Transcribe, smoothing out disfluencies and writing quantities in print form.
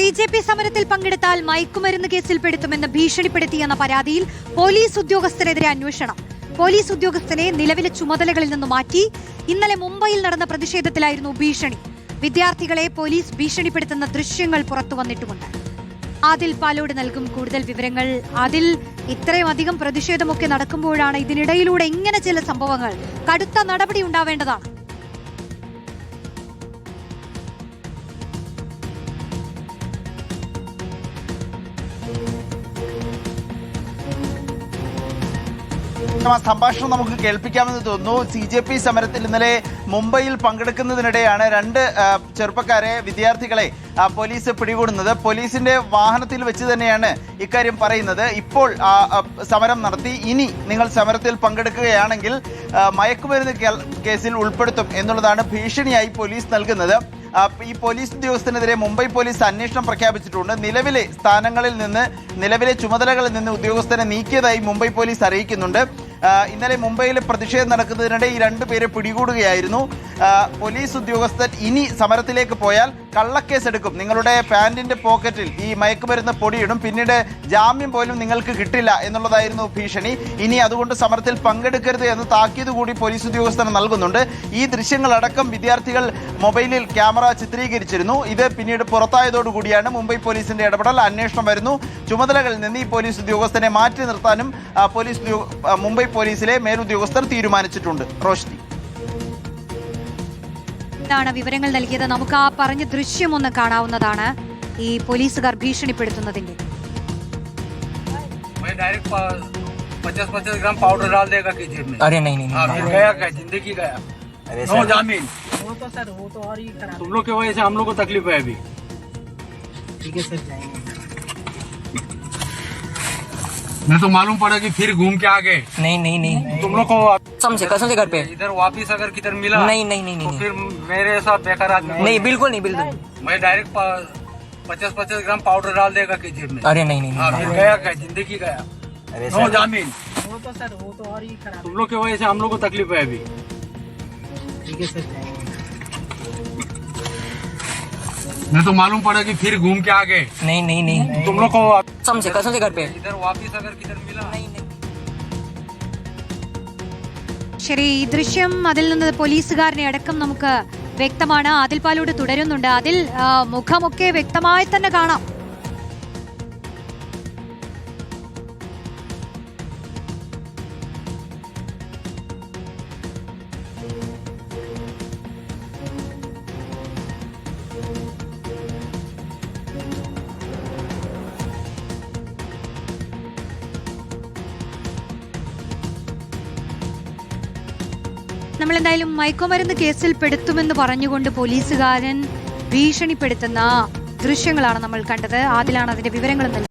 CJP സമരത്തിൽ പങ്കെടുത്താൽ മയക്കുമരുന്ന് കേസിൽ പെടുത്തുമെന്ന് ഭീഷണിപ്പെടുത്തിയെന്ന പരാതിയിൽ പോലീസ് ഉദ്യോഗസ്ഥരെതിരെ അന്വേഷണം. പോലീസ് ഉദ്യോഗസ്ഥനെ നിലവിലെ ചുമതലകളിൽ നിന്ന് മാറ്റി. ഇന്നലെ മുംബൈയിൽ നടന്ന പ്രതിഷേധത്തിലായിരുന്നു ഭീഷണി. വിദ്യാർത്ഥികളെ പോലീസ് ഭീഷണിപ്പെടുത്തുന്ന ദൃശ്യങ്ങൾ പുറത്തു വന്നിട്ടുമുണ്ട്. ആദിൽ പാലോട് നൽകും കൂടുതൽ വിവരങ്ങൾ. അതിൽ ഇത്രയും അധികം പ്രതിഷേധമൊക്കെ നടക്കുമ്പോഴാണ് ഇതിനിടയിലൂടെ ഇങ്ങനെ ചില സംഭവങ്ങൾ. കടുത്ത നടപടി ഉണ്ടാവേണ്ടതാണ്. സംഭാഷണം നമുക്ക് കേൾപ്പിക്കാമെന്ന് തോന്നുന്നു. CJP സമരത്തിൽ ഇന്നലെ മുംബൈയിൽ പങ്കെടുക്കുന്നതിനിടെയാണ് രണ്ട് ചെറുപ്പക്കാരെ, വിദ്യാർത്ഥികളെ പോലീസ് പിടികൂടുന്നത്. പോലീസിന്റെ വാഹനത്തിൽ വെച്ച് തന്നെയാണ് ഇക്കാര്യം പറയുന്നത്. ഇപ്പോൾ സമരം നടത്തി, ഇനി നിങ്ങൾ സമരത്തിൽ പങ്കെടുക്കുകയാണെങ്കിൽ മയക്കുമരുന്ന് കേസിൽ ഉൾപ്പെടുത്തും എന്നുള്ളതാണ് ഭീഷണിയായി പോലീസ് നൽകുന്നത്. ഈ പോലീസ് ഉദ്യോഗസ്ഥനെതിരെ മുംബൈ പോലീസ് അന്വേഷണം പ്രഖ്യാപിച്ചിട്ടുണ്ട്. നിലവിലെ സ്ഥാനങ്ങളിൽ നിന്ന്, നിലവിലെ ചുമതലകളിൽ നിന്ന് ഉദ്യോഗസ്ഥനെ നീക്കിയതായി മുംബൈ പോലീസ് അറിയിക്കുന്നുണ്ട്. ഇന്നലെ മുംബൈയിൽ പ്രതിഷേധം നടക്കുന്നതിനിടെ ഈ രണ്ടുപേരെ പിടികൂടുകയായിരുന്നു. പോലീസ് ഉദ്യോഗസ്ഥൻ ഇനി സമരത്തിലേക്ക് പോയാൽ കള്ളക്കേസെടുക്കും, നിങ്ങളുടെ പാന്റിന്റെ പോക്കറ്റിൽ ഈ മയക്കുമരുന്ന് പൊടിയിടും, പിന്നീട് ജാമ്യം പോലും നിങ്ങൾക്ക് കിട്ടില്ല എന്നുള്ളതായിരുന്നു ഭീഷണി. ഇനി അതുകൊണ്ട് സമരത്തിൽ പങ്കെടുക്കരുത് എന്ന് താക്കീത് കൂടി പോലീസ് ഉദ്യോഗസ്ഥന് നൽകുന്നുണ്ട്. ഈ ദൃശ്യങ്ങളടക്കം വിദ്യാർത്ഥികൾ മൊബൈലിൽ ക്യാമറ ചിത്രീകരിച്ചിരുന്നു. ഇത് പിന്നീട് പുറത്തായതോടുകൂടിയാണ് മുംബൈ പോലീസിന്റെ ഇടപെടൽ. അന്വേഷണം വരുന്നു. ചുമതലകളിൽ നിന്ന് ഈ പോലീസ് ഉദ്യോഗസ്ഥനെ മാറ്റി നിർത്താനും മുംബൈ പോലീസിലെ മേലുദ്യോഗസ്ഥർ തീരുമാനിച്ചിട്ടുണ്ട്. റോഷ്നി ാണ് വിവരങ്ങൾ നൽകിയത്. നമുക്ക് ആ പറഞ്ഞ ദൃശ്യം ഒന്ന് കാണാവുന്നതാണ്. ഈ പോലീസുകാർ ഭീഷണിപ്പെടുത്തുന്നതിന്റെ. 50-50 ग्राम पाउडर डाल देगा कि जेब में। अरे नहीं नहीं, फिर गया क्या, जिंदगी गया। अरे नो जामीन। वो तो सर वो तो और ही खराब। तुम लोग की वजह से हम लोग को तकलीफ है अभी। ठीक है सर, जाएंगे। मैं तो मालूम पड़ा कि फिर घूम के आ गए। नहीं नहीं नहीं, तुम लोग को कसम से घर पे इधर वापिस अगर किधर मिला नहीं नहीं नहीं तो नहीं फिर मेरे साथ बेकार आदमी नहीं, बिल्कुल नहीं, बिल्कुल। मैं डायरेक्ट 50-50 ग्राम पाउडर डाल देगा कि जेब में। अरे नहीं नहीं फिर गया क्या, जिंदगी गया। अरे नो जामीन। वो तो सर वो तो और ही खराब। तुम लोग की वजह से हम लोग को तकलीफ है अभी। ठीक है सर, जाएंगे। मैं तो मालूम पड़ा कि फिर घूम के आ गए। नहीं नहीं नहीं, तुम लोग को कसम से घर पे इधर वापिस अगर किधर मिला नहीं नहीं। ശരി, ഈ ദൃശ്യം അതിൽ നിന്ന് പോലീസുകാരനെ അടക്കം നമുക്ക് വ്യക്തമാണ്. ആദിൽ പാലോട് തുടരുന്നുണ്ട്. അതിൽ മുഖമൊക്കെ വ്യക്തമായി തന്നെ കാണാം. നമ്മളെന്തായാലും മയക്കുമരുന്ന് കേസിൽ പെടുത്തുമെന്ന് പറഞ്ഞുകൊണ്ട് പോലീസുകാരൻ ഭീഷണിപ്പെടുത്തുന്ന ദൃശ്യങ്ങളാണ് നമ്മൾ കണ്ടത്. ആദിലാണ് അതിന്റെ വിവരങ്ങൾ നൽകുന്നത്.